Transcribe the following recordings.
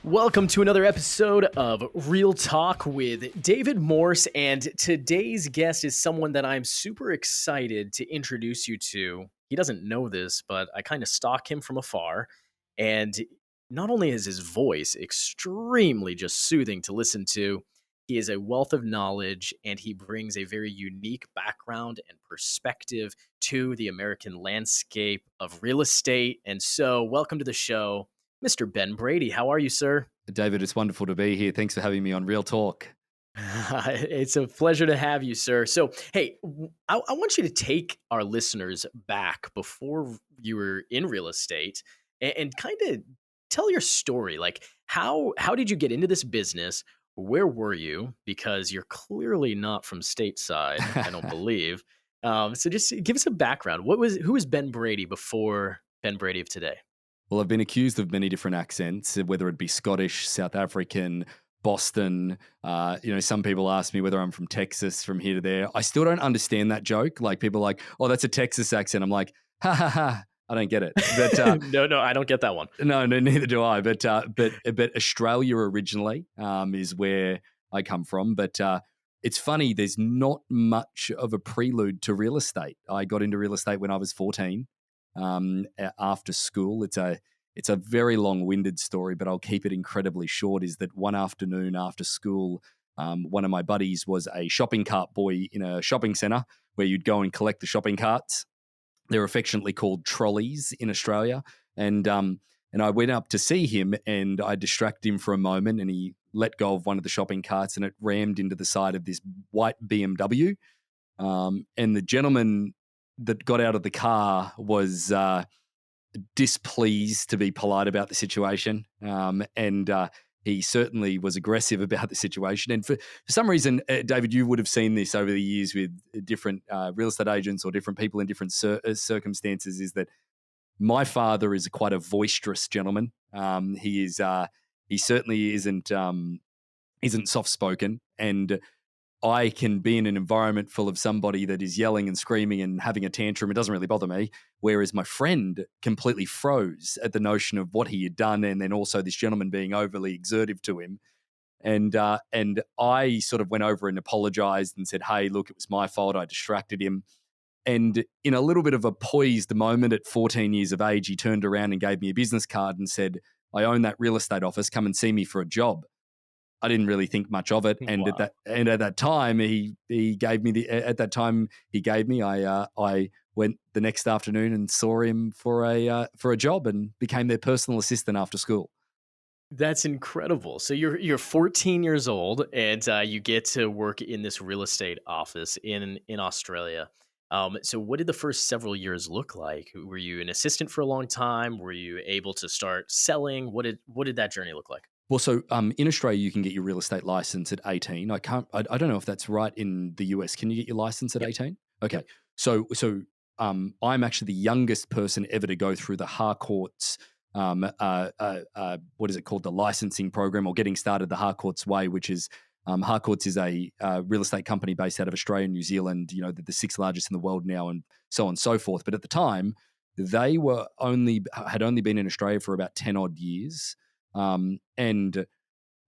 Welcome to another episode of Real Talk with David Morse, and today's guest is someone that I'm super excited to introduce you to. He doesn't know this, but I kind of stalk him from afar, and not only is his voice extremely just soothing to listen to, he is a wealth of knowledge, and he brings a very unique background and perspective to the American landscape of real estate. And so, welcome to the show, Mr. Ben Brady. How are you, sir? David, it's wonderful to be here. Thanks for having me on Real Talk. It's a pleasure to have you, sir. So, hey, I want you to take our listeners back before you were in real estate and kind of tell your story. Like, how did you get into this business? Where were you? Because you're clearly not from stateside, I don't believe. So, just give us a background. Who was Ben Brady before Ben Brady of today? Well, I've been accused of many different accents, whether it be Scottish, South African, Boston. Some people ask me whether I'm from Texas, from here to there. I still don't understand that joke. Like people are like, oh, that's a Texas accent. I'm like, ha ha ha. I don't get it. But No, I don't get that one. no, neither do I. But Australia originally is where I come from. But it's funny. There's not much of a prelude to real estate. I got into real estate when I was 14. After school, it's a very long-winded story, but I'll keep it incredibly short. Is that one afternoon after school, one of my buddies was a shopping cart boy in a shopping center where you'd go and collect the shopping carts. They're affectionately called trolleys in Australia. And I went up to see him and I distracted him for a moment and he let go of one of the shopping carts and it rammed into the side of this white BMW. And the gentleman that got out of the car was displeased, to be polite, about the situation. And he certainly was aggressive about the situation. And for some reason, David, you would have seen this over the years with different real estate agents or different people in different circumstances, is that my father is quite a boisterous gentleman. He certainly isn't soft-spoken, and I can be in an environment full of somebody that is yelling and screaming and having a tantrum. It doesn't really bother me. Whereas my friend completely froze at the notion of what he had done, and then also this gentleman being overly exertive to him. And I sort of went over and apologized and said, hey, look, it was my fault. I distracted him. And in a little bit of a poised moment at 14 years of age, he turned around and gave me a business card and said, I own that real estate office. Come and see me for a job. I didn't really think much of it, and Wow. at that time he gave me I went the next afternoon and saw him for a job and became their personal assistant after school. That's incredible. So you're 14 years old, and you get to work in this real estate office in Australia. So what did the first several years look like? Were you an assistant for a long time? Were you able to start selling? What did that journey look like? Well, so in Australia you can get your real estate license at 18. I don't know if that's right in the US. Can you get your license at Yep. 18? Okay, Yep. so I'm actually the youngest person ever to go through the Harcourts. What is it called? The licensing program, or getting started the Harcourts way, which is Harcourts is a real estate company based out of Australia and New Zealand. You know, they're the sixth largest in the world now, and so on and so forth. But at the time, they had only been in Australia for about 10 odd years. And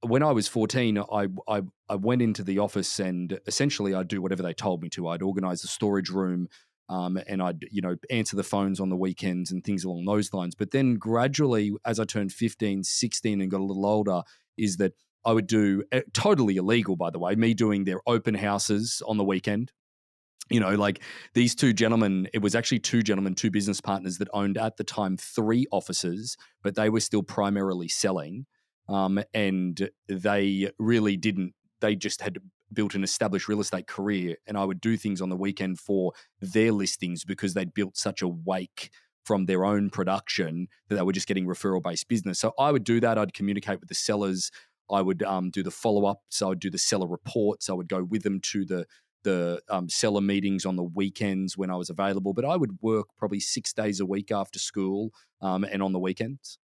when I was 14, I went into the office and essentially I'd do whatever they told me to. I'd organize the storage room, and I'd, answer the phones on the weekends and things along those lines. But then gradually, as I turned 15, 16 and got a little older, is that I would do, totally illegal, by the way, me doing their open houses on the weekend. Like these two gentlemen, it was actually two gentlemen, two business partners that owned at the time 3 offices, but they were still primarily selling. And they really didn't, they just had built an established real estate career. And I would do things on the weekend for their listings because they'd built such a wake from their own production that they were just getting referral-based business. So I would do that. I'd communicate with the sellers. I would do the follow-ups. I would do the seller reports. I would go with them to the seller meetings on the weekends when I was available, but I would work probably 6 days a week after school, and on the weekends.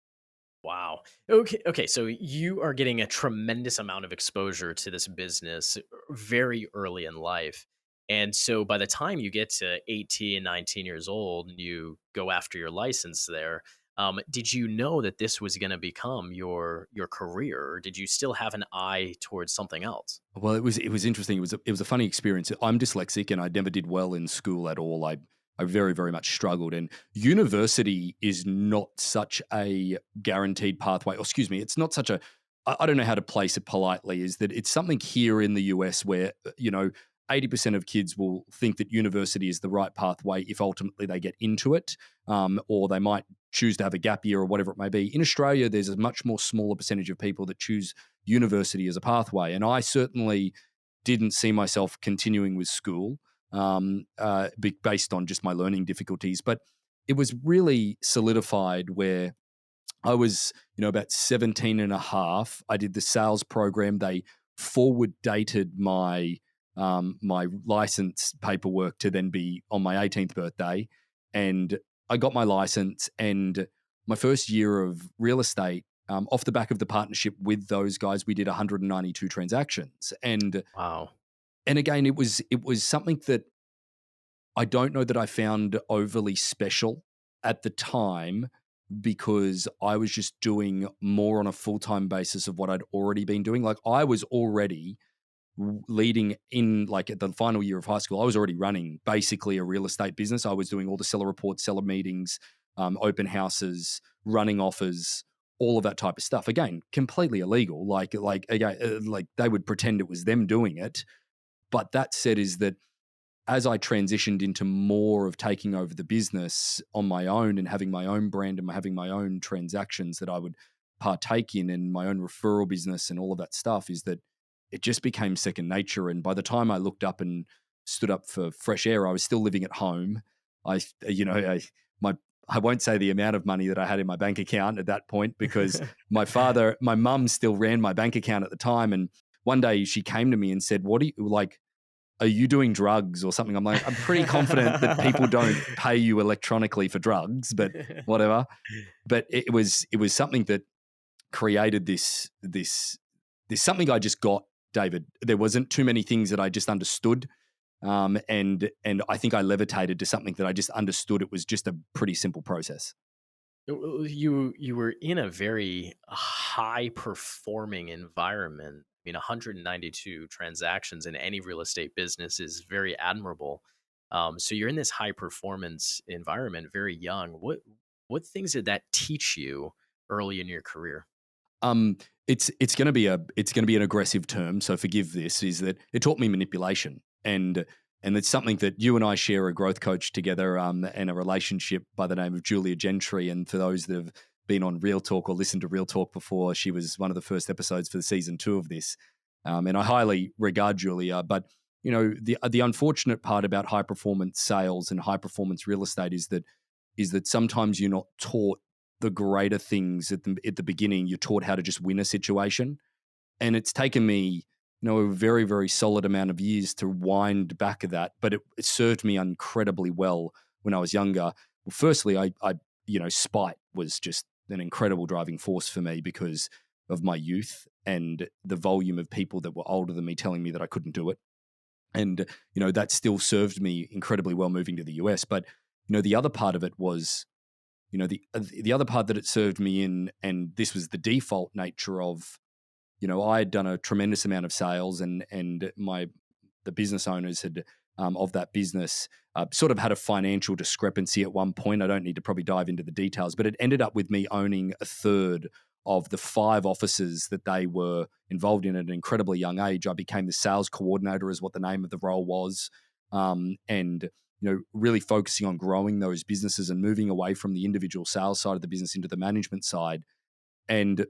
Wow. Okay. So you are getting a tremendous amount of exposure to this business very early in life. And so by the time you get to 18, 19 years old and you go after your license there, Did you know that this was going to become your career, or did you still have an eye towards something else? Well, it was interesting. It was a funny experience. I'm dyslexic and I never did well in school at all. I very very much struggled. And university is not such a guaranteed pathway. Or excuse me, it's not such a. I don't know how to place it politely. Is that it's something here in the US where 80% of kids will think that university is the right pathway if ultimately they get into it, or they might choose to have a gap year or whatever it may be. In Australia, there's a much more smaller percentage of people that choose university as a pathway. And I certainly didn't see myself continuing with school based on just my learning difficulties. But it was really solidified where I was, about 17 and a half. I did the sales program. They forward dated my license paperwork to then be on my 18th birthday. And I got my license, and my first year of real estate, off the back of the partnership with those guys, we did 192 transactions. Wow. And again, it was something that I don't know that I found overly special at the time, because I was just doing more on a full-time basis of what I'd already been doing. Like, I was already leading in, like, at the final year of high school, I was already running basically a real estate business. I was doing all the seller reports, seller meetings, open houses, running offers, all of that type of stuff. Again, completely illegal. Like again, like they would pretend it was them doing it. But that said, is that as I transitioned into more of taking over the business on my own and having my own brand and having my own transactions that I would partake in, and my own referral business and all of that stuff, is that it just became second nature. And by the time I looked up and stood up for fresh air, I was still living at home. I, you know, I, my, I won't say the amount of money that I had in my bank account at that point, because my mum still ran my bank account at the time. And one day she came to me and said, "What do you like? Are you doing drugs or something?" I'm like, "I'm pretty confident that people don't pay you electronically for drugs, but whatever." But it was something that created this something I just got, David. There wasn't too many things that I just understood, and I think I levitated to something that I just understood. It was just a pretty simple process. You were in a very high performing environment. I mean, 192 transactions in any real estate business is very admirable. So you're in this high performance environment, very young. What things did that teach you early in your career? Um, it's gonna be an aggressive term, so forgive this. Is that it taught me manipulation, and it's something that you and I share a growth coach together, and a relationship by the name of Julia Gentry. And for those that have been on Real Talk or listened to Real Talk before, she was one of the first episodes for the season 2 of this, and I highly regard Julia. But the unfortunate part about high performance sales and high performance real estate is that sometimes you're not taught the greater things at the beginning. You're taught how to just win a situation. And it's taken me, a very, very solid amount of years to wind back of that. But it served me incredibly well when I was younger. Well, firstly, spite was just an incredible driving force for me because of my youth and the volume of people that were older than me telling me that I couldn't do it. And, that still served me incredibly well moving to the US. But, the other part of it was, the other part that it served me in, and this was the default nature of, I had done a tremendous amount of sales, and the business owners had, of that business, sort of had a financial discrepancy at one point. I don't need to probably dive into the details, but it ended up with me owning a third of the 5 offices that they were involved in at an incredibly young age. I became the sales coordinator, is what the name of the role was, and really focusing on growing those businesses and moving away from the individual sales side of the business into the management side. And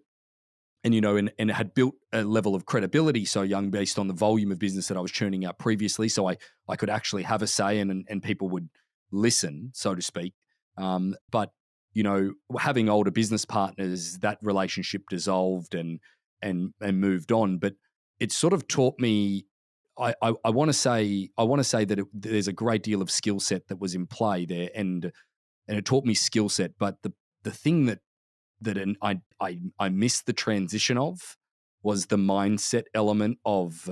had built a level of credibility so young based on the volume of business that I was churning out previously. So I could actually have a say, and people would listen, so to speak. But having older business partners, that relationship dissolved and moved on. But it sort of taught me. I want to say that there's a great deal of skill set that was in play there, and it taught me skill set. But the thing that I missed the transition of was the mindset element of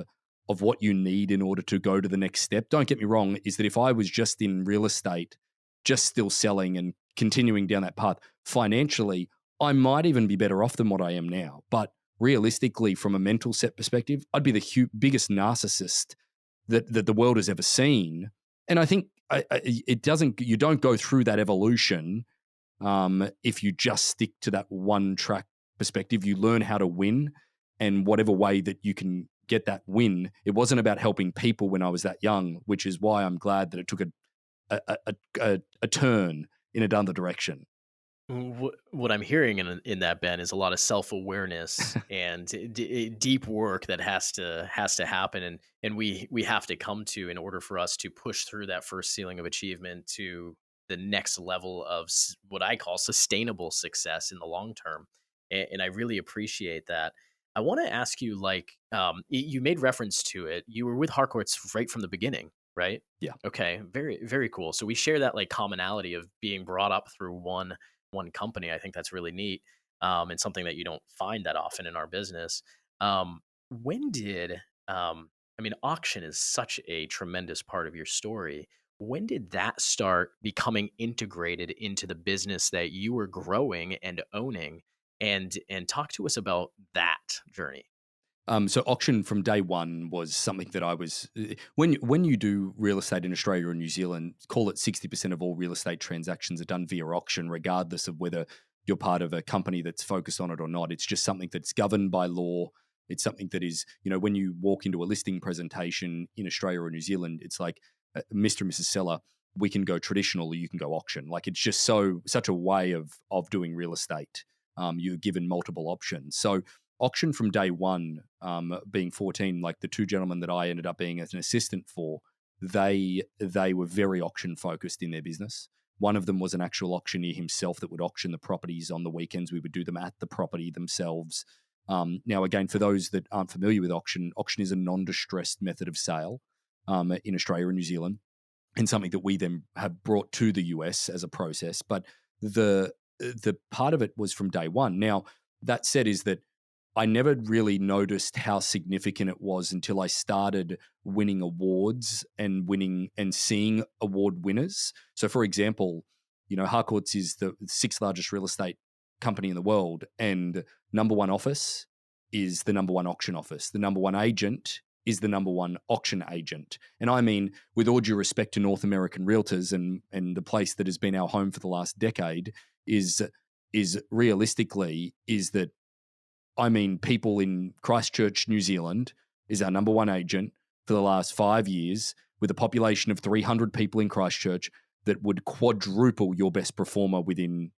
what you need in order to go to the next step. Don't get me wrong, is that if I was just in real estate, just still selling and continuing down that path. Financially, I might even be better off than what I am now. But realistically, from a mental set perspective, I'd be the biggest narcissist that the world has ever seen. And I think it doesn't. You don't go through that evolution if you just stick to that one track perspective. You learn how to win, and whatever way that you can get that win. It wasn't about helping people when I was that young, which is why I'm glad that it took a turn in another direction. What I'm hearing in that, Ben, is a lot of self awareness and deep work that has to happen, and we have to come to in order for us to push through that first ceiling of achievement to the next level of what I call sustainable success in the long term. And I really appreciate that. I want to ask you, like, you made reference to it. You were with Harcourts right from the beginning, right? Yeah. Okay, very very cool. So we share that like commonality of being brought up through one company. I think that's really neat, and something that you don't find that often in our business. When did I mean, auction is such a tremendous part of your story. When did that start becoming integrated into the business that you were growing and owning? And talk to us about that journey. So auction from day one was something that I was when you do real estate in Australia and New Zealand, call it 60% of all real estate transactions are done via auction, regardless of whether you're part of a company that's focused on it or not. It's just something that's governed by law. It's something that is, when you walk into a listing presentation in Australia or New Zealand, it's like Mr. and Mrs. Seller, we can go traditional or you can go auction. Like it's just such a way of doing real estate. You're given multiple options. So auction from day one, being 14, like the two gentlemen that I ended up being as an assistant for, they were very auction focused in their business. One of them was an actual auctioneer himself that would auction the properties on the weekends. We would do them at the property themselves. Now, again, for those that aren't familiar with auction, auction is a non-distressed method of sale in Australia and New Zealand, and something that we then have brought to the US as a process. But the part of it was from day one. Now, that said, is that I never really noticed how significant it was until I started winning awards and winning and seeing award winners. So, for example, Harcourts is the sixth largest real estate company in the world, and number one office is the number one auction office. The number one agent is the number one auction agent. And I mean, with all due respect to North American realtors and the place that has been our home for the last decade, is realistically is that, I mean, people in Christchurch, New Zealand, is our number one agent for the last 5 years, with a population of 300 people in Christchurch that would quadruple your best performer within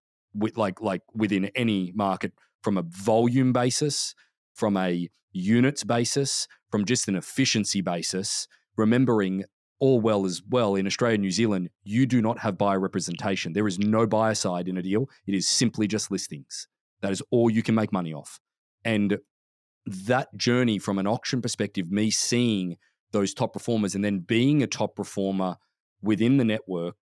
any market, from a volume basis, from a units basis, from just an efficiency basis. Remembering all well as well, in Australia and New Zealand, you do not have buyer representation. There is no buyer side in a deal. It is simply just listings. That is all you can make money off. And that journey from an auction perspective, me seeing those top performers and then being a top performer within the network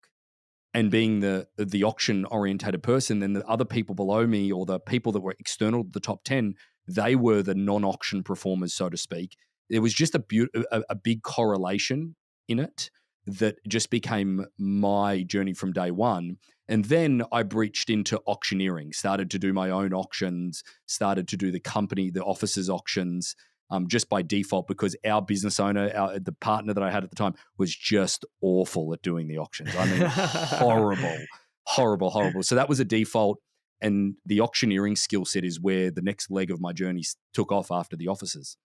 and being the auction orientated person, then the other people below me, or the people that were external to the top 10, they were the non-auction performers, so to speak. There was just a big correlation in it that just became my journey from day one. And then I breached into auctioneering, started to do my own auctions, started to do the office's auctions, just by default, because our business owner, the partner that I had at the time, was just awful at doing the auctions. I mean, horrible, horrible, horrible. So that was a default. And the auctioneering skill set is where the next leg of my journey took off after the offices.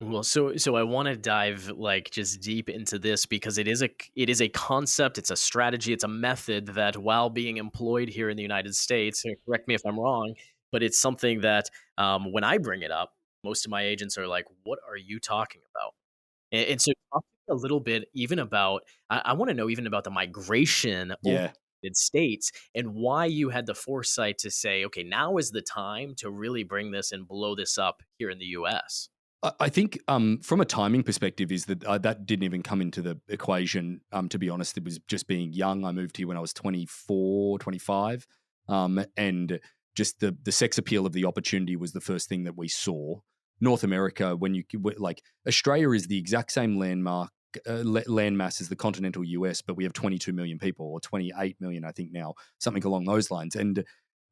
Well, so I want to dive like just deep into this, because it is a concept, it's a strategy, it's a method that, while being employed here in the United States, correct me if I'm wrong, but it's something that, when I bring it up, most of my agents are like, "What are you talking about?" And so talk to me a little bit even about, I want to know even about the migration over Yeah. the United States, and why you had the foresight to say, okay, now is the time to really bring this and blow this up here in the US. I think from a timing perspective is that that didn't even come into the equation, to be honest. It was just being young. I moved here when I was 24, 25. And just the sex appeal of the opportunity was the first thing that we saw. North America, like Australia is the exact same landmark land mass is the continental US, but we have 22 million people, or 28 million, I think now, something along those lines.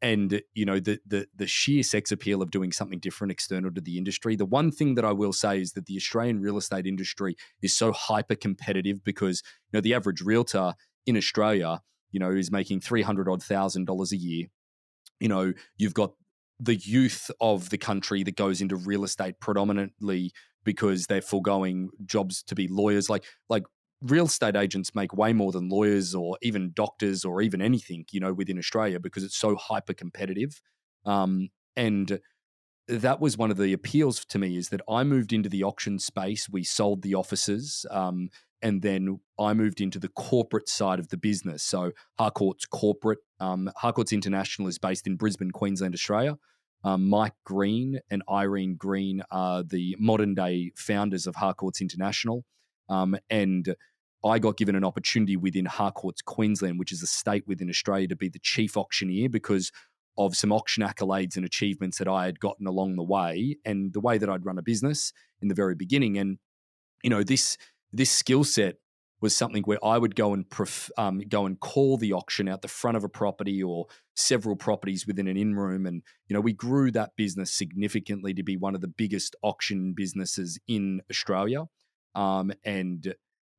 And you know, the sheer sex appeal of doing something different external to the industry. The one thing that I will say is that the Australian real estate industry is so hyper competitive because, you know, the average realtor in Australia, you know, is making 300 odd $1,000 a year. You know, you've got the youth of the country that goes into real estate predominantly because they're foregoing jobs to be lawyers. Like real estate agents make way more than lawyers or even doctors or even anything, you know, within Australia because it's so hyper competitive. And that was one of the appeals to me, is that I moved into the auction space. We sold the offices, and then I moved into the corporate side of the business. So Harcourts Corporate, Harcourts International is based in Brisbane, Queensland, Australia. Mike Green and Irene Green are the modern day founders of Harcourts International. And I got given an opportunity within Harcourts Queensland, which is a state within Australia, to be the chief auctioneer because of some auction accolades and achievements that I had gotten along the way, and the way that I'd run a business in the very beginning. And you know, this skill set was something where I would go and go and call the auction out the front of a property or several properties within an in room, and you know, we grew that business significantly to be one of the biggest auction businesses in Australia.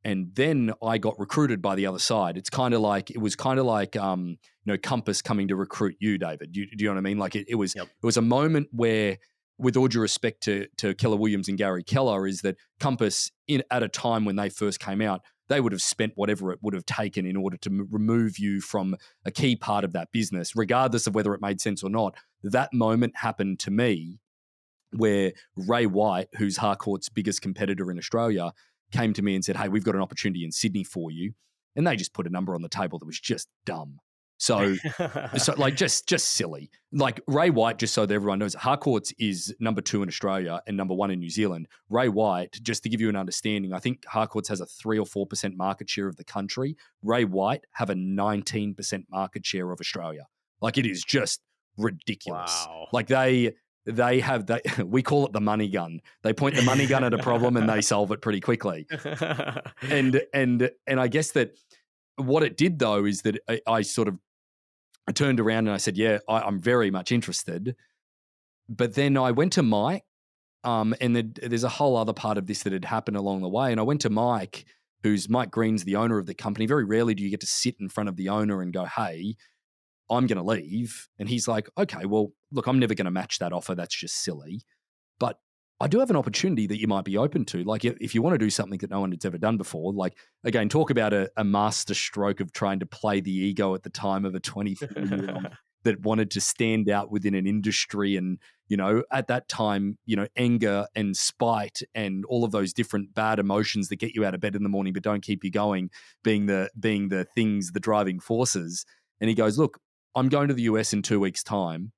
And then I got recruited by the other side. It was kind of like you know, Compass coming to recruit you, David. Do you know what I mean? Like it was Yep. it was a moment where, with all due respect to Keller Williams and Gary Keller, is that Compass, at a time when they first came out, they would have spent whatever it would have taken in order to remove you from a key part of that business, regardless of whether it made sense or not. That moment happened to me where Ray White, who's Harcourt's biggest competitor in Australia, came to me and said, "Hey, we've got an opportunity in Sydney for you." And they just put a number on the table that was just dumb. So like just silly. Like Ray White, just so that everyone knows, Harcourts is number 2 in Australia and number 1 in New Zealand. Ray White, just to give you an understanding, I think Harcourts has a 3 or 4% market share of the country. Ray White have a 19% market share of Australia. Like it is just ridiculous. Wow. Like they have that. We call it the money gun. They point the money gun at a problem and they solve it pretty quickly. And I guess that what it did though is that I sort of turned around and I said, yeah, I'm very much interested. But then I went to Mike, and there's a whole other part of this that had happened along the way. And I went to Mike, Mike Green's the owner of the company. Very rarely do you get to sit in front of the owner and go, hey, I'm going to leave. And he's like, okay, well, look, I'm never going to match that offer. That's just silly. But I do have an opportunity that you might be open to. Like if you want to do something that no one has ever done before, like again, talk about a master stroke of trying to play the ego at the time of a 23-year-old that wanted to stand out within an industry. And, you know, at that time, you know, anger and spite and all of those different bad emotions that get you out of bed in the morning but don't keep you going, being the things, the driving forces. And he goes, look, I'm going to the US in 2 weeks' time.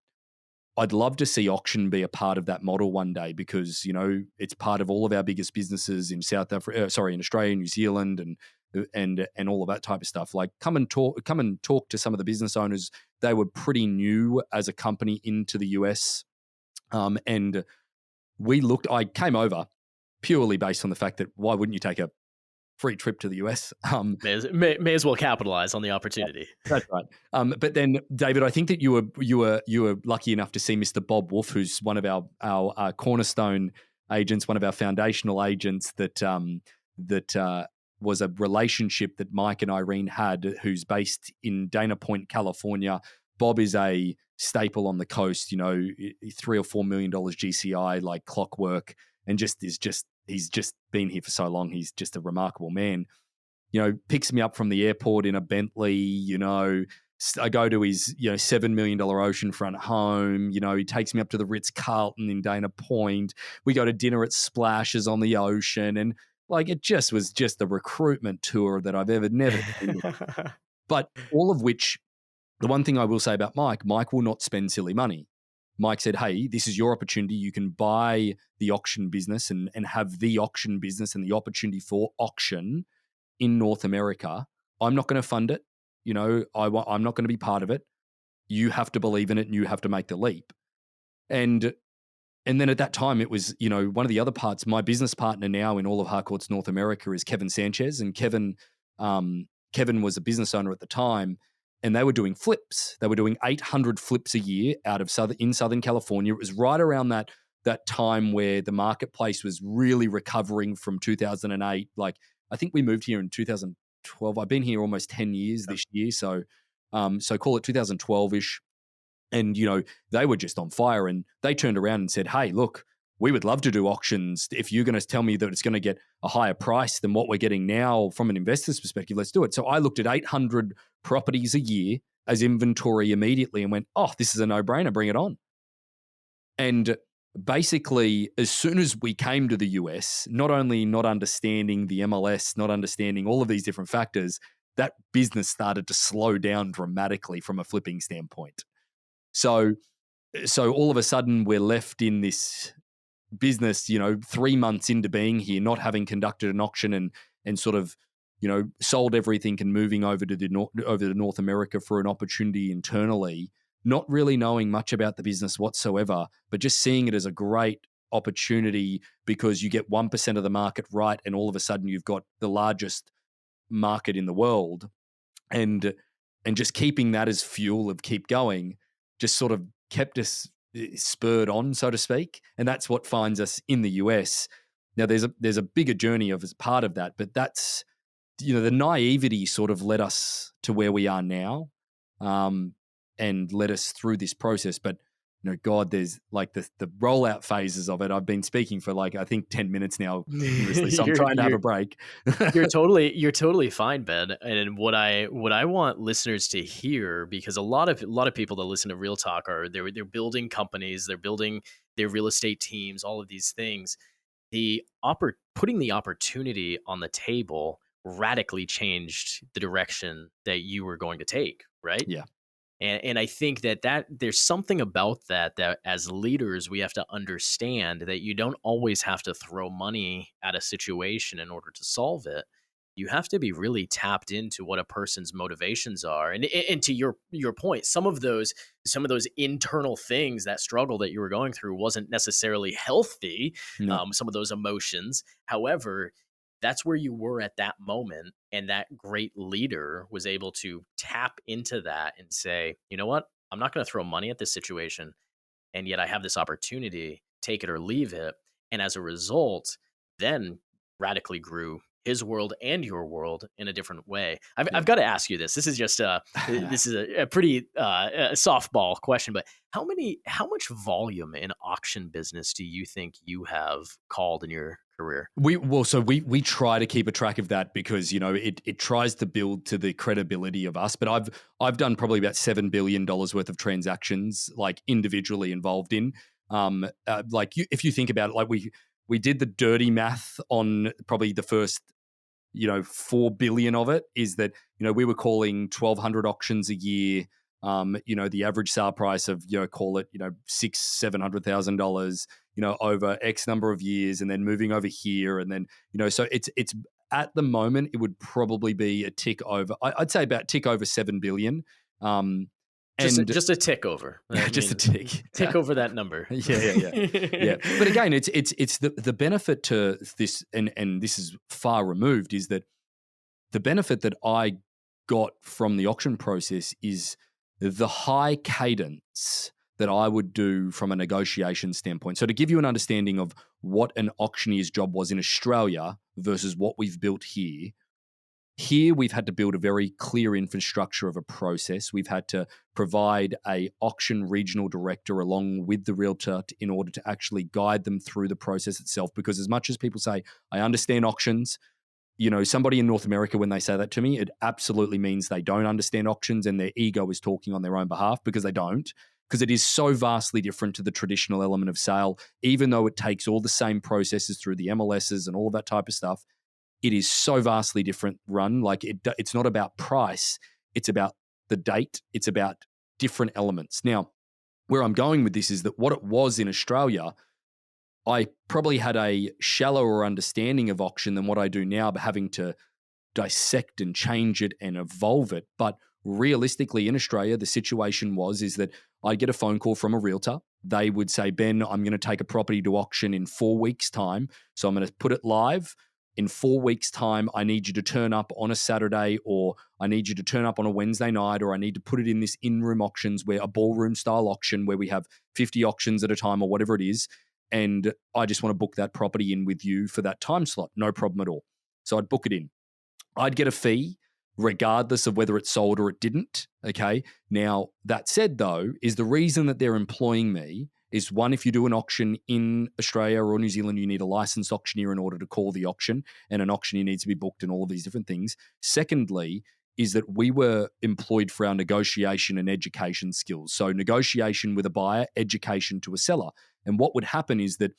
I'd love to see auction be a part of that model one day because, you know, it's part of all of our biggest businesses in in Australia, New Zealand, and all of that type of stuff. Like come and talk to some of the business owners. They were pretty new as a company into the US. And I came over purely based on the fact that why wouldn't you take a free trip to the US? May as well capitalize on the opportunity. That's right. But then, David, I think that you were lucky enough to see Mr. Bob Wolf, who's one of our cornerstone agents, one of our foundational agents. That was a relationship that Mike and Irene had, who's based in Dana Point, California. Bob is a staple on the coast. You know, $3 or $4 million GCI, like clockwork, and he's just been here for so long. He's just a remarkable man. You know, picks me up from the airport in a Bentley. You know, I go to his $7 million oceanfront home. You know, he takes me up to the Ritz Carlton in Dana Point. We go to dinner at Splashes on the ocean, and like it was just a recruitment tour that I've never seen. But all of which, the one thing I will say about Mike will not spend silly money. Mike said, hey, this is your opportunity. You can buy the auction business and have the auction business and the opportunity for auction in North America. I'm not going to fund it. You know, I'm not going to be part of it. You have to believe in it and you have to make the leap. And And then at that time, it was, one of the other parts, my business partner now in all of Harcourts North America is Kevin Sanchez. And Kevin was a business owner at the time, and they were doing flips. They were doing 800 flips a year out of Southern California. It was right around that time where the marketplace was really recovering from 2008. Like, I think we moved here in 2012. I've been here almost 10 years this year. So call it 2012-ish. And, they were just on fire, and they turned around and said, hey, look, we would love to do auctions. If you're going to tell me that it's going to get a higher price than what we're getting now from an investor's perspective, let's do it. So I looked at 800 properties a year as inventory immediately and went, oh, this is a no-brainer, bring it on. And basically, as soon as we came to the US, not only not understanding the MLS, not understanding all of these different factors, that business started to slow down dramatically from a flipping standpoint. So all of a sudden, we're left in this business, 3 months into being here, not having conducted an auction and sort of, sold everything and moving over to North America for an opportunity internally, not really knowing much about the business whatsoever, but just seeing it as a great opportunity because you get 1% of the market right, and all of a sudden you've got the largest market in the world, and just keeping that as fuel of keep going just sort of kept us spurred on, so to speak. And that's what finds us in the US. Now, there's a bigger journey as part of that, but that's, the naivety sort of led us to where we are now, and led us through this process. But, God, there's like the rollout phases of it. I've been speaking for I think 10 minutes now, continuously, so I'm trying to have a break. You're totally fine, Ben. And what I want listeners to hear, because a lot of people that listen to Real Talk they're building companies, they're building their real estate teams, all of these things. Putting the opportunity on the table radically changed the direction that you were going to take, right? Yeah. And I think that there's something about that as leaders, we have to understand that you don't always have to throw money at a situation in order to solve it. You have to be really tapped into what a person's motivations are. And to your point, some of those internal things, that struggle that you were going through wasn't necessarily healthy, No. some of those emotions. However, that's where you were at that moment. And that great leader was able to tap into that and say, you know what? I'm not going to throw money at this situation. And yet I have this opportunity, take it or leave it. And as a result, then radically grew his world and your world in a different way. I've got to ask you this. This is just this is a pretty softball question, but how much volume in auction business do you think you have called in your career? We try to keep a track of that because it tries to build to the credibility of us. But I've done probably about $7 billion worth of transactions, like individually involved in. If you think about it, like we did the dirty math on probably the first 4 billion of it, is that we were calling 1,200 auctions a year. The average sale price of call it $600,000-$700,000 over X number of years, and then moving over here, and then so it's at the moment it would probably be a tick over. I'd say about tick over 7 billion. Just a tick over. Just a tick. Tick over that number. Yeah. But again, it's the benefit to this, and this is far removed, is that the benefit that I got from the auction process is the high cadence that I would do from a negotiation standpoint. So to give you an understanding of what an auctioneer's job was in Australia versus what we've built here, we've had to build a very clear infrastructure of a process. We've had to provide a auction regional director along with the realtor in order to actually guide them through the process itself. Because as much as people say, I understand auctions, somebody in North America, when they say that to me, it absolutely means they don't understand auctions and their ego is talking on their own behalf, because they don't. Because it is so vastly different to the traditional element of sale, even though it takes all the same processes through the MLSs and all of that type of stuff. It is so vastly different run. Like it's not about price. It's about the date. It's about different elements. Now, where I'm going with this is that what it was in Australia, I probably had a shallower understanding of auction than what I do now, but having to dissect and change it and evolve it. But realistically in Australia, the situation is that I'd get a phone call from a realtor. they would say, Ben, I'm going to take a property to auction in 4 weeks' time. So I'm going to put it live. In 4 weeks' time, I need you to turn up on a Saturday, or I need you to turn up on a Wednesday night, or I need to put it in this in-room auctions, where a ballroom style auction where we have 50 auctions at a time or whatever it is. And I just want to book that property in with you for that time slot. No problem at all. So I'd book it in. I'd get a fee regardless of whether it sold or it didn't. Okay. Now, that said, though, is the reason that they're employing me is, one, if you do an auction in Australia or New Zealand, you need a licensed auctioneer in order to call the auction, and an auctioneer needs to be booked and all of these different things. Secondly, is that we were employed for our negotiation and education skills. So negotiation with a buyer, education to a seller. And what would happen is that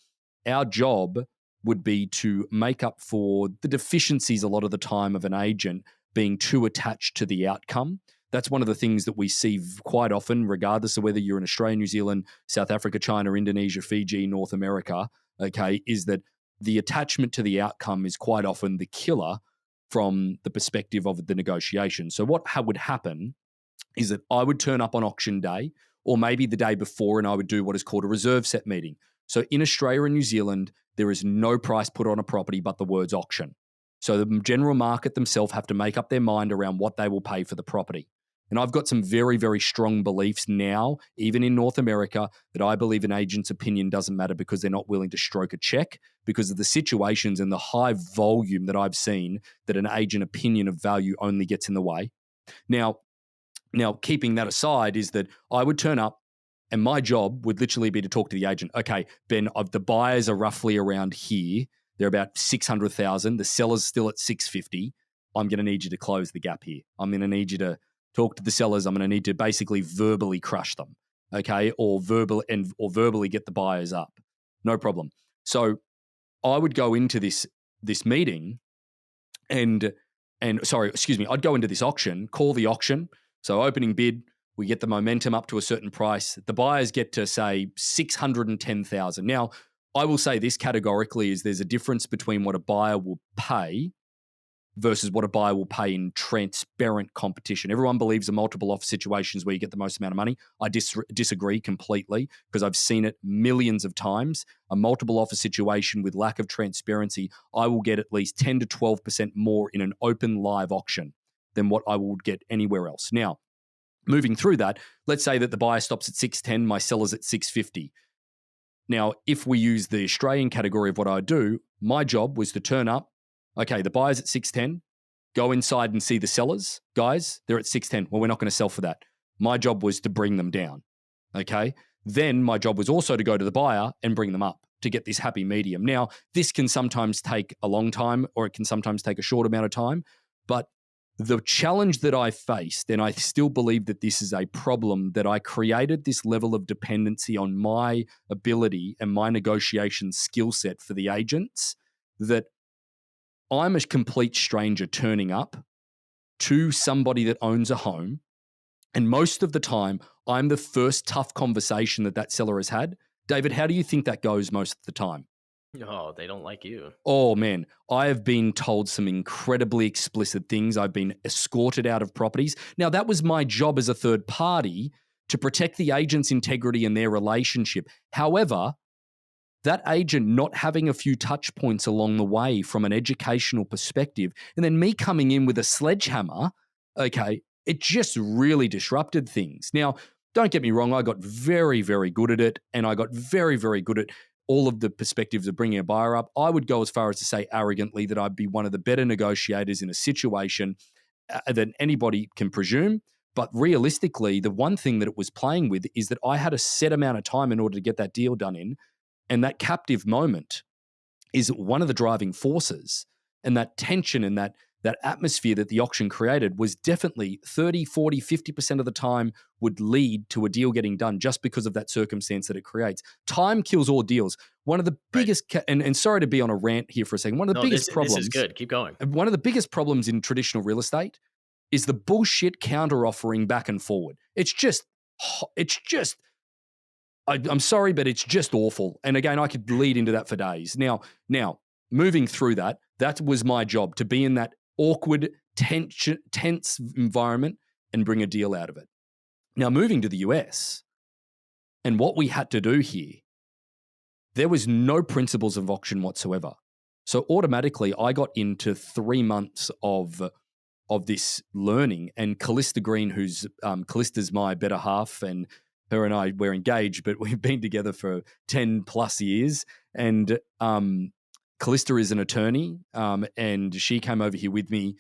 our job would be to make up for the deficiencies a lot of the time of an agent being too attached to the outcome. That's one of the things that we see quite often, regardless of whether you're in Australia, New Zealand, South Africa, China, Indonesia, Fiji, North America, okay, is that the attachment to the outcome is quite often the killer from the perspective of the negotiation. So what would happen is that I would turn up on auction day, or maybe the day before, and I would do what is called a reserve set meeting. So in Australia and New Zealand, there is no price put on a property but the words auction. So the general market themselves have to make up their mind around what they will pay for the property. And I've got some very, very strong beliefs now, even in North America, that I believe an agent's opinion doesn't matter because they're not willing to stroke a check, because of the situations and the high volume that I've seen that an agent opinion of value only gets in the way. Now, keeping that aside, is that I would turn up and my job would literally be to talk to the agent. Okay, Ben, the buyers are roughly around here. They're about 600,000. The seller's still at 650. I'm going to need you to close the gap here. I'm going to need you to talk to the sellers. I'm going to need to basically verbally crush them, okay, or verbally get the buyers up. No problem. So I would go into this meeting I'd go into this auction, call the auction. So opening bid, we get the momentum up to a certain price. The buyers get to say 610,000. Now, I will say this categorically is there's a difference between what a buyer will pay versus what a buyer will pay in transparent competition. Everyone believes in multiple offer situations where you get the most amount of money. I disagree completely, because I've seen it millions of times. A multiple offer situation with lack of transparency, I will get at least 10 to 12% more in an open live auction than what I would get anywhere else. Now, moving through that, let's say that the buyer stops at 610, my seller's at 650. Now, if we use the Australian category of what I do, my job was to turn up. Okay, the buyer's at 610. Go inside and see the sellers. Guys, they're at 610. Well, we're not going to sell for that. My job was to bring them down. Okay. Then my job was also to go to the buyer and bring them up to get this happy medium. Now, this can sometimes take a long time, or it can sometimes take a short amount of time. But the challenge that I faced, and I still believe that this is a problem, that I created this level of dependency on my ability and my negotiation skill set for the agents, that I'm a complete stranger turning up to somebody that owns a home, and most of the time, I'm the first tough conversation that seller has had. David, how do you think that goes most of the time? Oh, they don't like you. Oh, man, I have been told some incredibly explicit things. I've been escorted out of properties. Now, that was my job as a third party, to protect the agent's integrity and their relationship. However, that agent not having a few touch points along the way from an educational perspective, and then me coming in with a sledgehammer, okay, it just really disrupted things. Now, don't get me wrong, I got very, very good at it, and I got very, very good at all of the perspectives of bringing a buyer up. I would go as far as to say arrogantly that I'd be one of the better negotiators in a situation than anybody can presume. But realistically, the one thing that it was playing with is that I had a set amount of time in order to get that deal done in. And that captive moment is one of the driving forces. And that tension and that atmosphere that the auction created was definitely 30, 40, 50% of the time would lead to a deal getting done, just because of that circumstance that it creates. Time kills all deals. One of the biggest, and sorry to be on a rant here for a second, one of the biggest problems. This is good. Keep going. One of the biggest problems in traditional real estate is the bullshit counter offering back and forward. I'm sorry, but it's just awful. And again, I could lead into that for days. Now, moving through that was my job, to be in that awkward, tense environment and bring a deal out of it. Now, moving to the US, And what we had to do here, there was no principles of auction whatsoever. So automatically, I got into 3 months of this learning. And Callista Green, who's Callista's my better half, and her and I, we're engaged, but we've been together for 10 plus years. And Callista is an attorney, and she came over here with me.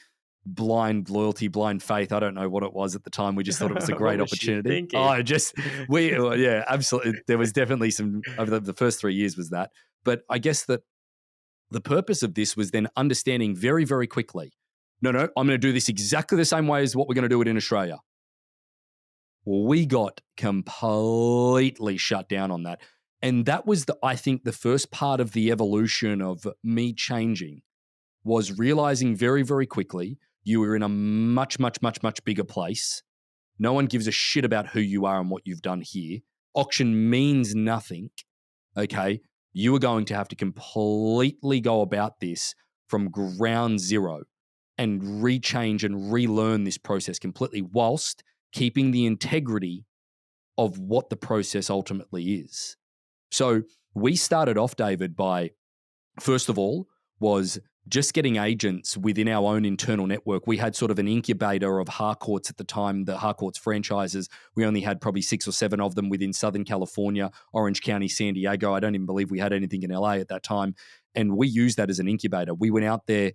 Blind loyalty, blind faith. I don't know what it was at the time. We just thought it was a What great was she opportunity. thinking? Yeah, absolutely. There was definitely some over the first 3 years was that. But I guess that the purpose of this was then understanding very, very quickly. No, I'm going to do this exactly the same way as what we're going to do it in Australia. We got completely shut down on that. And that was, I think, the first part of the evolution of me changing was realizing very, very quickly you were in a much, much, much, much bigger place. No one gives a shit about who you are and what you've done here. Auction means nothing. Okay. You are going to have to completely go about this from ground zero and rechange and relearn this process completely whilst keeping the integrity of what the process ultimately is. So we started off, David, by first of all, was just getting agents within our own internal network. We had sort of an incubator of Harcourts at the time, the Harcourts franchises. We only had probably 6 or 7 of them within Southern California, Orange County, San Diego. I don't even believe we had anything in LA at that time. And we used that as an incubator. We went out there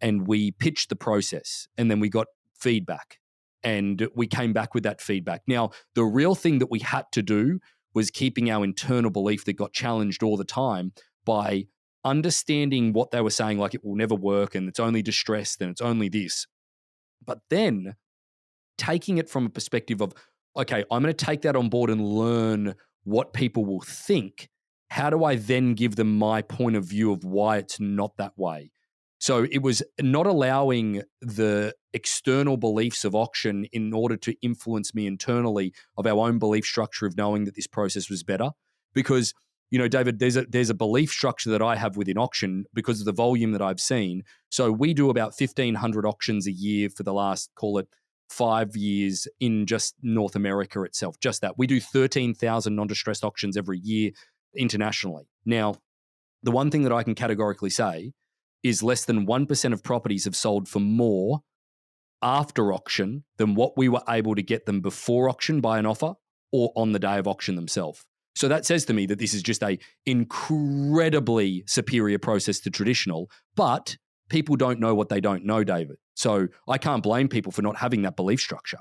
and we pitched the process, and then we got feedback. And we came back with that feedback. Now, the real thing that we had to do was keeping our internal belief that got challenged all the time by understanding what they were saying, like it will never work and it's only distressed and it's only this. But then taking it from a perspective of, okay, I'm going to take that on board and learn what people will think. How do I then give them my point of view of why it's not that way? So it was not allowing the external beliefs of auction in order to influence me internally of our own belief structure of knowing that this process was better. Because, David, there's a belief structure that I have within auction because of the volume that I've seen. So we do about 1,500 auctions a year for the last, call it 5 years in just North America itself. Just that. We do 13,000 non-distressed auctions every year internationally. Now, the one thing that I can categorically say is less than 1% of properties have sold for more after auction than what we were able to get them before auction by an offer or on the day of auction themselves. So that says to me that this is just a incredibly superior process to traditional, but people don't know what they don't know, David. So I can't blame people for not having that belief structure.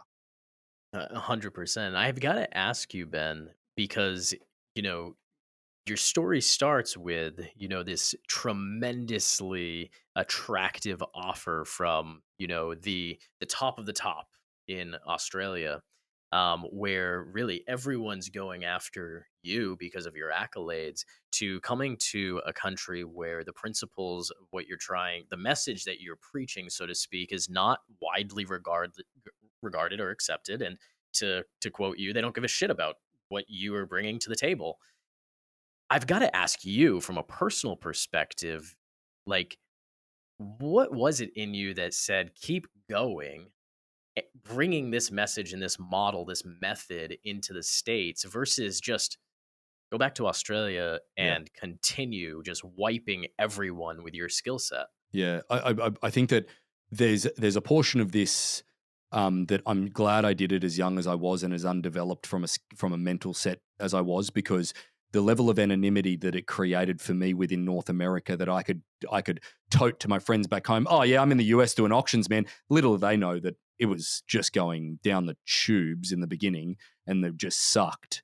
100%. I've got to ask you, Ben, because, you know, your story starts with, this tremendously attractive offer from, the top of the top in Australia, where really everyone's going after you because of your accolades, to coming to a country where the principles of what you're trying, the message that you're preaching, so to speak, is not widely regarded or accepted. And to quote you, they don't give a shit about what you are bringing to the table. I've got to ask you from a personal perspective, like, what was it in you that said, keep going, bringing this message and this model, this method into the States versus just go back to Australia Yeah. and continue just wiping everyone with your skill set? Yeah, I think that there's a portion of this that I'm glad I did it as young as I was and as undeveloped from a mental set as I was, because the level of anonymity that it created for me within North America that I could tote to my friends back home. Oh yeah, I'm in the US doing auctions, man. Little did they know that it was just going down the tubes in the beginning, and they've just sucked.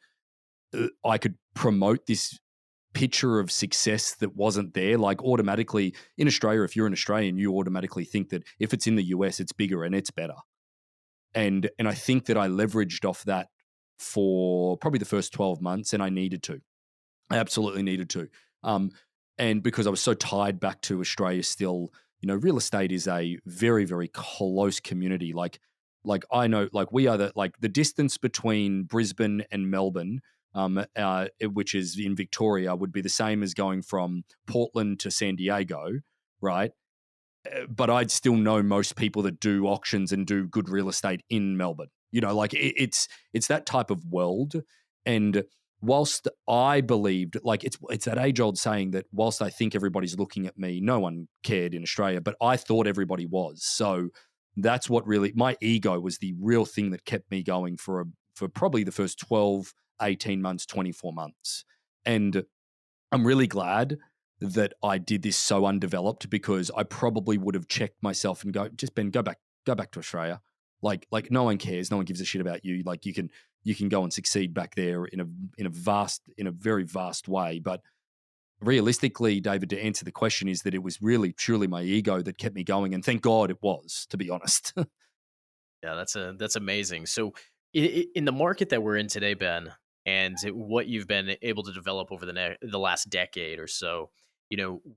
I could promote this picture of success that wasn't there. Like automatically in Australia, if you're an Australian, you automatically think that if it's in the US, it's bigger and it's better. And I think that I leveraged off that for probably the first 12 months, and I needed to. I absolutely needed to. And because I was so tied back to Australia still, real estate is a very, very close community. Like I know, like we are the distance between Brisbane and Melbourne, which is in Victoria, would be the same as going from Portland to San Diego, right? But I'd still know most people that do auctions and do good real estate in Melbourne. Like it's that type of world. And whilst I believed, like it's that age old saying that whilst I think everybody's looking at me, no one cared in Australia, but I thought everybody was. So that's what really, my ego was the real thing that kept me going for probably the first 12, 18 months, 24 months. And I'm really glad that I did this so undeveloped, because I probably would have checked myself and go, just Ben, go back to Australia. Like no one cares, no one gives a shit about you. Like you can go and succeed back there in a very vast way. But realistically, David, to answer the question, is that it was really truly my ego that kept me going, and thank God it was, to be honest. Yeah, that's amazing. So, in the market that we're in today, Ben, and what you've been able to develop over the last decade or so,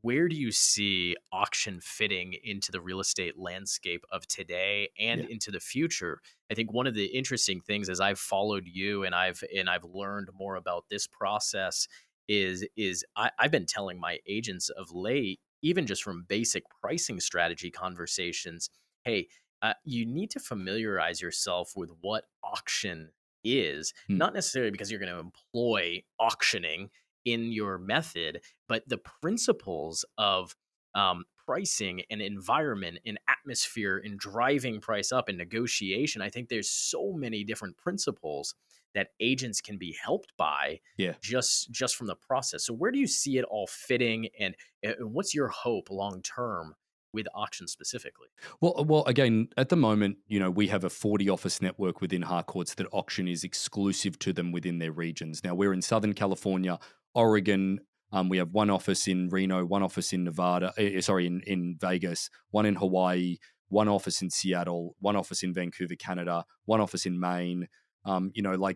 where do you see auction fitting into the real estate landscape of today and Yeah, into the future? I think one of the interesting things as I've followed you and I've learned more about this process I've been telling my agents of late, even just from basic pricing strategy conversations, hey, you need to familiarize yourself with what auction is, mm, not necessarily because you're going to employ auctioning in your method, but the principles of pricing and environment and atmosphere and driving price up and negotiation. I think there's so many different principles that agents can be helped by yeah. just from the process. So where do you see it all fitting, and what's your hope long term with auction specifically? Well, again, at the moment, we have a 40 office network within Harcourts that auction is exclusive to them within their regions. Now, we're in Southern California, Oregon. We have one office in Reno, one office in Nevada, sorry, in Vegas, one in Hawaii, one office in Seattle, one office in Vancouver, Canada, one office in Maine.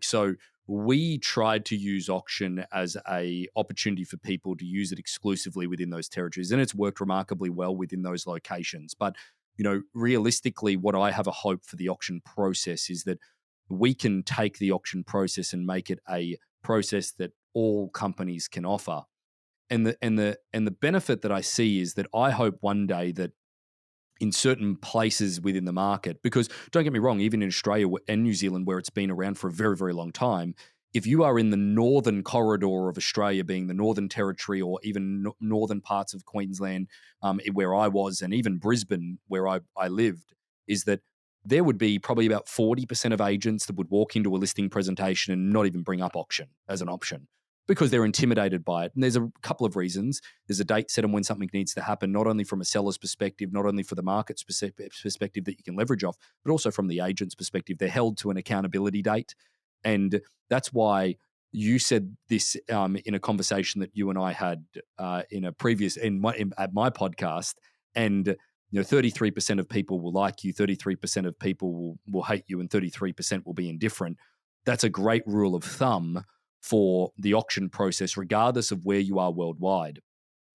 So we tried to use auction as a opportunity for people to use it exclusively within those territories, and it's worked remarkably well within those locations. But realistically, what I have a hope for the auction process is that we can take the auction process and make it a process that all companies can offer. And the benefit that I see is that I hope one day that in certain places within the market, because don't get me wrong, even in Australia and New Zealand, where it's been around for a very, very long time, if you are in the northern corridor of Australia, being the Northern Territory or even northern parts of Queensland, where I was, and even Brisbane, where I lived, is that there would be probably about 40% of agents that would walk into a listing presentation and not even bring up auction as an option, because they're intimidated by it. And there's a couple of reasons. There's a date set on when something needs to happen, not only from a seller's perspective, not only for the market's perspective that you can leverage off, but also from the agent's perspective. They're held to an accountability date. And that's why you said this in a conversation that you and I had in a previous at my podcast. And 33% of people will like you, 33% of people will hate you, and 33% will be indifferent. That's a great rule of thumb for the auction process, regardless of where you are worldwide.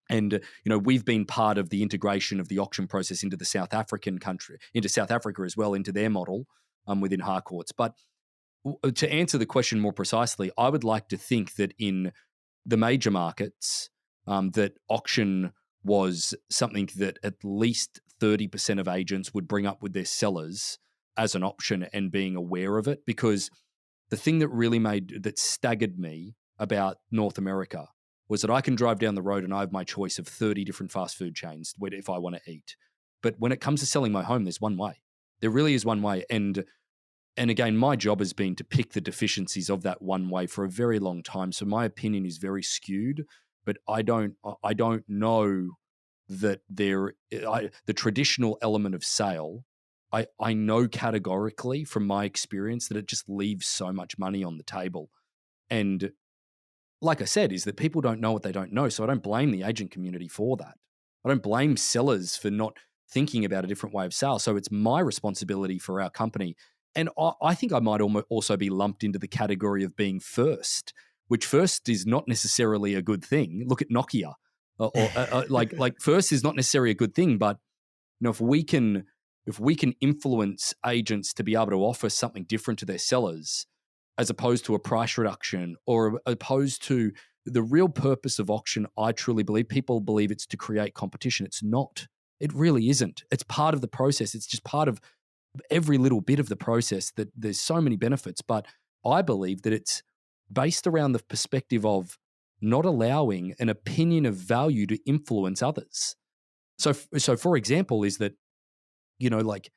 And we've been part of the integration of the auction process into the South African country, into South Africa as well, into their model within Harcourts. But to answer the question more precisely, I would like to think that in the major markets, that auction was something that at least 30% of agents would bring up with their sellers as an option, and being aware of it. Because the thing that staggered me about North America was that I can drive down the road and I have my choice of 30 different fast food chains if I want to eat. But when it comes to selling my home, there's one way. There really is one way. And again, my job has been to pick the deficiencies of that one way for a very long time. So my opinion is very skewed, but I don't know that the traditional element of sale, I know categorically from my experience that it just leaves so much money on the table. And like I said, is that people don't know what they don't know. So I don't blame the agent community for that. I don't blame sellers for not thinking about a different way of sale. So it's my responsibility for our company. And I think I might also be lumped into the category of being first, which first is not necessarily a good thing. Look at Nokia. Like first is not necessarily a good thing, but if we can influence agents to be able to offer something different to their sellers, as opposed to a price reduction, or opposed to the real purpose of auction, I truly believe, people believe it's to create competition. It's not. It really isn't. It's part of the process. It's just part of every little bit of the process, that there's so many benefits. But I believe that it's based around the perspective of not allowing an opinion of value to influence others. So for example, is that, like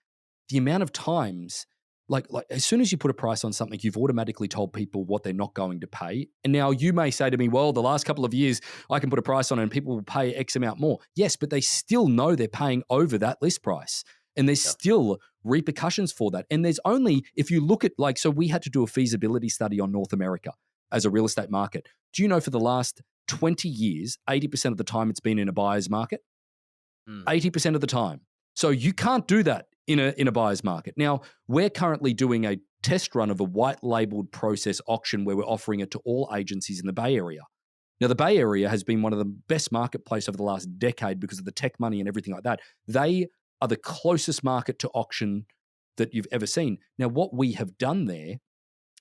the amount of times, like as soon as you put a price on something, you've automatically told people what they're not going to pay. And now you may say to me, well, the last couple of years I can put a price on it and people will pay X amount more. Yes, but they still know they're paying over that list price. And there's Yeah. still repercussions for that. And there's only, if you look at so we had to do a feasibility study on North America as a real estate market. Do you know for the last 20 years, 80% of the time it's been in a buyer's market? Mm. 80% of the time. So you can't do that in a buyer's market. Now, we're currently doing a test run of a white labeled process auction where we're offering it to all agencies in the Bay Area. Now, the Bay Area has been one of the best marketplace over the last decade because of the tech money and everything like that. They are the closest market to auction that you've ever seen. Now, what we have done there,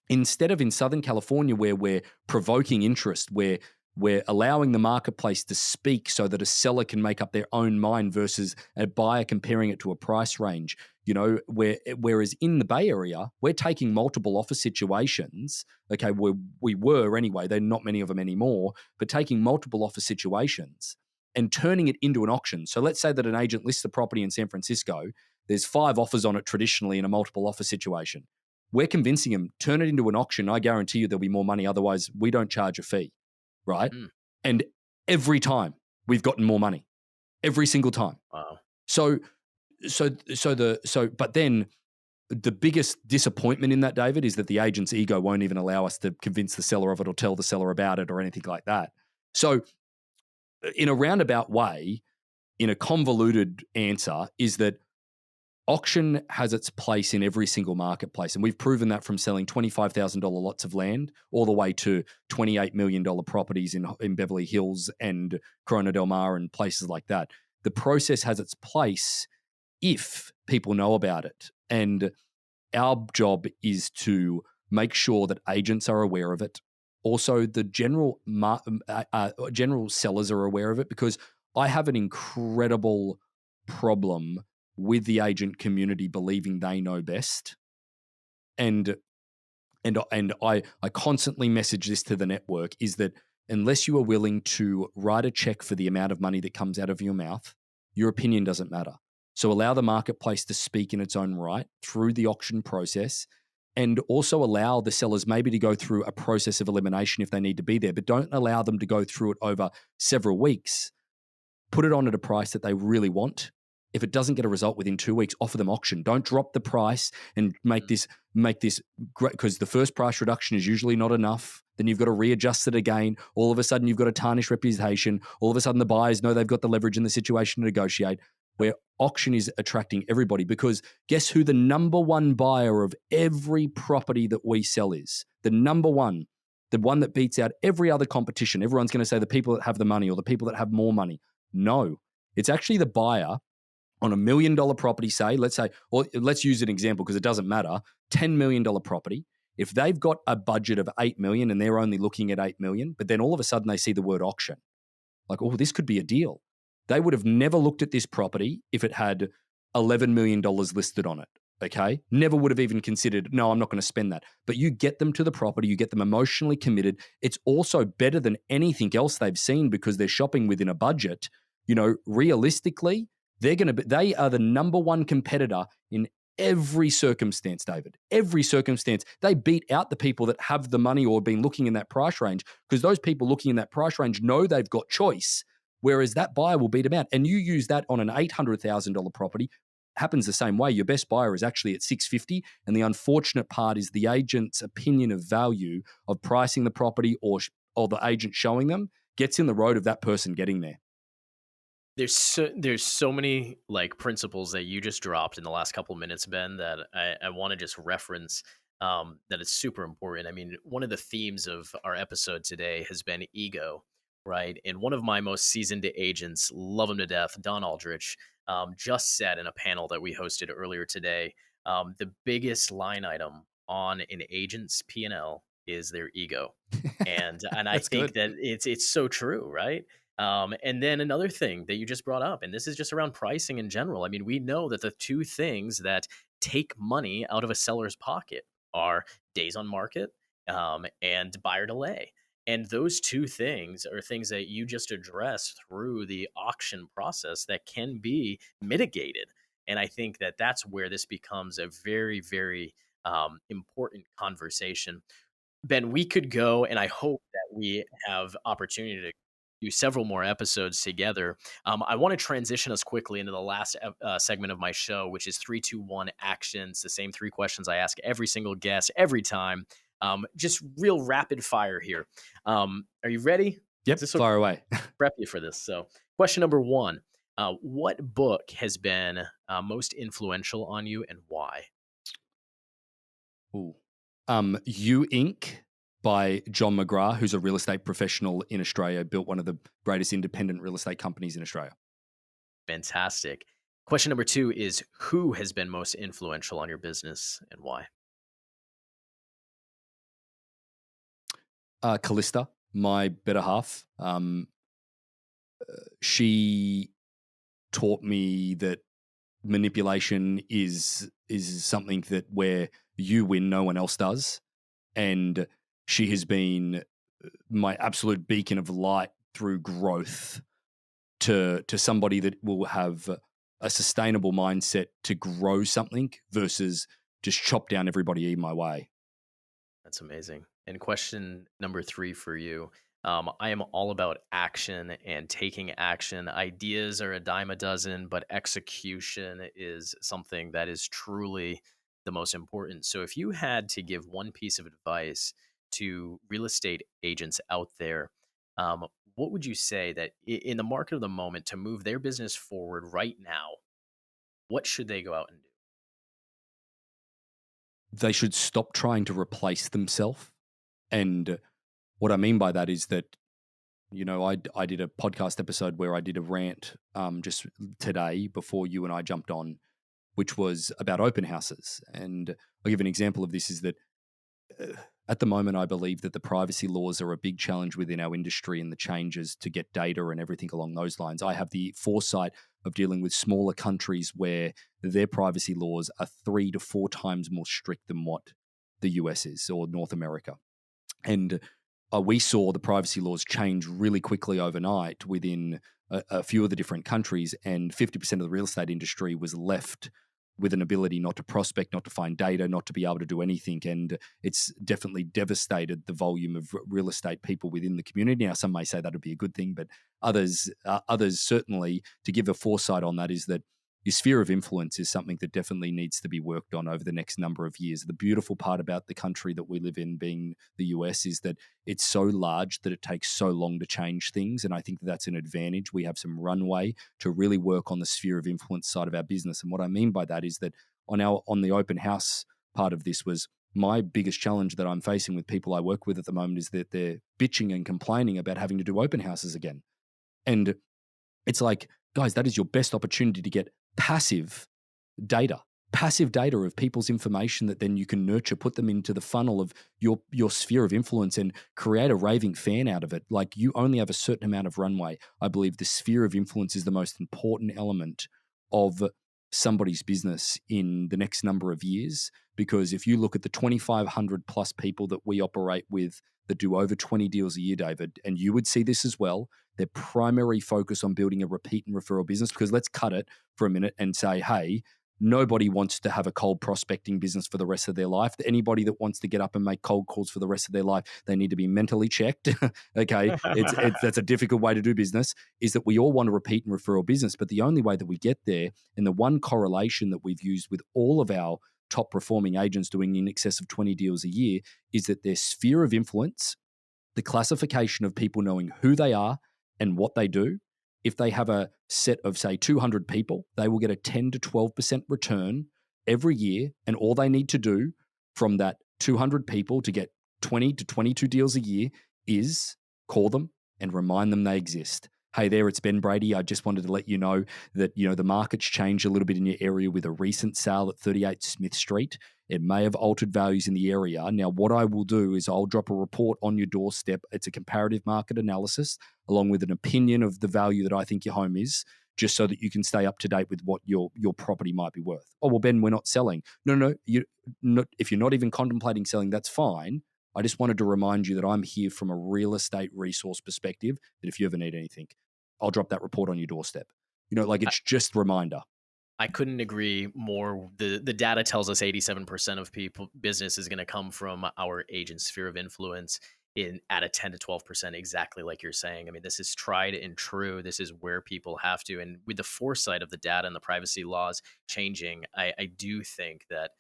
instead of in Southern California where we're provoking interest, where we're allowing the marketplace to speak so that a seller can make up their own mind versus a buyer comparing it to a price range. Whereas in the Bay Area, we're taking multiple offer situations. Okay, we were anyway, there are not many of them anymore, but taking multiple offer situations and turning it into an auction. So let's say that an agent lists a property in San Francisco. There's 5 offers on it traditionally in a multiple offer situation. We're convincing them, turn it into an auction. I guarantee you there'll be more money. Otherwise, we don't charge a fee. Right? Mm. And every time we've gotten more money, every single time. Wow. But then the biggest disappointment in that, David, is that the agent's ego won't even allow us to convince the seller of it or tell the seller about it or anything like that. So in a roundabout way, in a convoluted answer, is that auction has its place in every single marketplace. And we've proven that from selling $25,000 lots of land all the way to $28 million properties in Beverly Hills and Corona del Mar and places like that. The process has its place if people know about it. And our job is to make sure that agents are aware of it. Also, the general sellers are aware of it, because I have an incredible problem with the agent community believing they know best. And I constantly message this to the network, is that unless you are willing to write a check for the amount of money that comes out of your mouth, your opinion doesn't matter. So allow the marketplace to speak in its own right through the auction process, and also allow the sellers maybe to go through a process of elimination if they need to be there, but don't allow them to go through it over several weeks. Put it on at a price that they really want. If it doesn't get a result within 2 weeks, offer them auction. Don't drop the price and make this great, because the first price reduction is usually not enough. Then you've got to readjust it again. All of a sudden, you've got a tarnished reputation. All of a sudden, the buyers know they've got the leverage in the situation to negotiate. Where auction is attracting everybody, because guess who the number one buyer of every property that we sell is? The number one, the one that beats out every other competition. Everyone's going to say the people that have the money or the people that have more money. No, it's actually the buyer on $1 million property, say, let's say, or let's use an example because it doesn't matter, $10 million property. If they've got a budget of $8 million and they're only looking at $8 million, but then all of a sudden they see the word auction, like, oh, this could be a deal. They would have never looked at this property if it had $11 million listed on it. Okay. Never would have even considered, no, I'm not going to spend that. But you get them to the property, you get them emotionally committed. It's also better than anything else they've seen because they're shopping within a budget. Realistically, they are the number one competitor in every circumstance, David. Every circumstance. They beat out the people that have the money or been looking in that price range, because those people looking in that price range know they've got choice, whereas that buyer will beat them out. And you use that on an $800,000 property, happens the same way. Your best buyer is actually at $650,000, and the unfortunate part is the agent's opinion of value of pricing the property or the agent showing them gets in the road of that person getting there. There's so many like principles that you just dropped in the last couple minutes, Ben, that I want to just reference, that it's super important. I mean, one of the themes of our episode today has been ego, right? And one of my most seasoned agents, love him to death, Don Aldrich, just said in a panel that we hosted earlier today, the biggest line item on an agent's P&L is their ego. And I That's think good. that it's so true, right? And then another thing that you just brought up, and this is just around pricing in general. I mean, we know that the two things that take money out of a seller's pocket are days on market and buyer delay. And those two things are things that you just addressed through the auction process that can be mitigated. And I think that that's where this becomes a very, very important conversation. Ben, we could go, and I hope that we have opportunity to do several more episodes together. I want to transition us quickly into the last segment of my show, which is 3, 2, 1 actions. The same three questions I ask every single guest every time. Just real rapid fire here. Are you ready? Is Yep, this okay? fire away. Prep you for this. So, question number one: what book has been most influential on you, and why? Ooh. You Inc. by John McGrath, who's a real estate professional in Australia, built one of the greatest independent real estate companies in Australia. Fantastic. Question number two is who has been most influential on your business and why? Callista, my better half, she taught me that manipulation is something that where you win, no one else does, and she has been my absolute beacon of light through growth to somebody that will have a sustainable mindset to grow something versus just chop down everybody in my way. That's amazing. And question number three for you. I am all about action and taking action. Ideas are a dime a dozen, but execution is something that is truly the most important. So, if you had to give one piece of advice to real estate agents out there, what would you say that in the market of the moment to move their business forward right now, what should they go out and do? They should stop trying to replace themselves. And what I mean by that is that, I did a podcast episode where I did a rant just today before you and I jumped on, which was about open houses. And I'll give an example of this is that uh, at the moment, I believe that the privacy laws are a big challenge within our industry and the changes to get data and everything along those lines. I have the foresight of dealing with smaller countries where their privacy laws are 3 to 4 times more strict than what the US is or North America. And we saw the privacy laws change really quickly overnight within a few of the different countries, and 50% of the real estate industry was left with an ability not to prospect, not to find data, not to be able to do anything. And it's definitely devastated the volume of real estate people within the community. Now, some may say that would be a good thing, but others certainly, to give a foresight on that, is that your sphere of influence is something that definitely needs to be worked on over the next number of years. The beautiful part about the country that we live in, being the US, is that it's so large that it takes so long to change things. And I think that that's an advantage. We have some runway to really work on the sphere of influence side of our business. And what I mean by that is that on the open house part of this was my biggest challenge that I'm facing with people I work with at the moment is that they're bitching and complaining about having to do open houses again. And it's like, guys, that is your best opportunity to get passive data, passive data of people's information that then you can nurture, put them into the funnel of your sphere of influence and create a raving fan out of it. Like, you only have a certain amount of runway. I believe the sphere of influence is the most important element of somebody's business in the next number of years. Because if you look at the 2,500 plus people that we operate with that do over 20 deals a year, David, and you would see this as well, their primary focus on building a repeat and referral business. Because let's cut it for a minute and say, hey, nobody wants to have a cold prospecting business for the rest of their life. Anybody that wants to get up and make cold calls for the rest of their life, they need to be mentally checked. Okay, it's that's a difficult way to do business. Is that we all want to repeat and referral business, but the only way that we get there, and the one correlation that we've used with all of our top performing agents doing in excess of 20 deals a year, is that their sphere of influence, the classification of people knowing who they are and what they do. If they have a set of, say, 200 people, they will get a 10 to 12% return every year. And all they need to do from that 200 people to get 20 to 22 deals a year is call them and remind them they exist. Hey there, it's Ben Brady. I just wanted to let you know that, the market's changed a little bit in your area with a recent sale at 38 Smith Street. It may have altered values in the area. Now, what I will do is I'll drop a report on your doorstep. It's a comparative market analysis along with an opinion of the value that I think your home is, just so that you can stay up to date with what your property might be worth. Oh, well, Ben, we're not selling. No, if you're not even contemplating selling, that's fine. I just wanted to remind you that I'm here from a real estate resource perspective, that if you ever need anything, I'll drop that report on your doorstep. Like it's just a reminder. I couldn't agree more. The data tells us 87% of people business is going to come from our agent sphere of influence in at a 10 to 12%, exactly like you're saying. I mean, this is tried and true. This is where people have to. And with the foresight of the data and the privacy laws changing, I do think that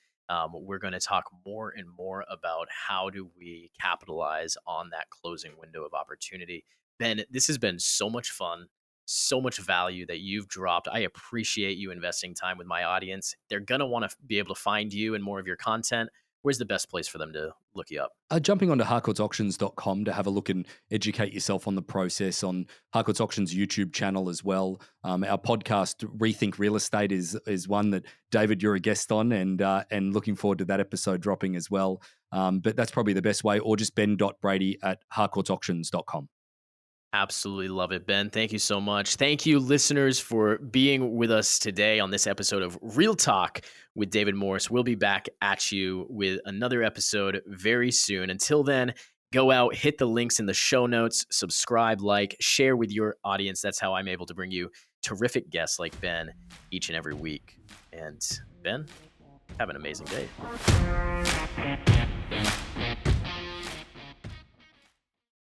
we're going to talk more and more about how do we capitalize on that closing window of opportunity. Ben, this has been so much fun, so much value that you've dropped. I appreciate you investing time with my audience. They're going to want to be able to find you and more of your content. Where's the best place for them to look you up? Jumping onto harcourtsauctions.com to have a look and educate yourself on the process, on Harcourts Auctions YouTube channel as well. Our podcast, Rethink Real Estate, is one that, David, you're a guest on, and looking forward to that episode dropping as well. But that's probably the best way, or just ben.brady at harcourtsauctions.com. Absolutely love it, Ben. Thank you so much. Thank you, listeners, for being with us today on this episode of Real Talk with David Morse. We'll be back at you with another episode very soon. Until then, go out, hit the links in the show notes, subscribe, like, share with your audience. That's how I'm able to bring you terrific guests like Ben each and every week. And Ben, have an amazing day.